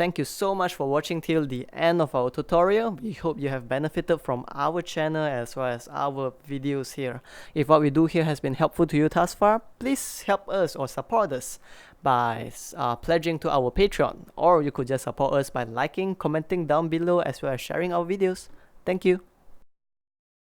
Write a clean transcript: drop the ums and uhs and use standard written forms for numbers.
Thank you so much for watching till the end of our tutorial. We hope you have benefited from our channel as well as our videos here. If what we do here has been helpful to you thus far, please help us or support us by pledging to our Patreon, or you could just support us by liking, commenting down below as well as sharing our videos. Thank you.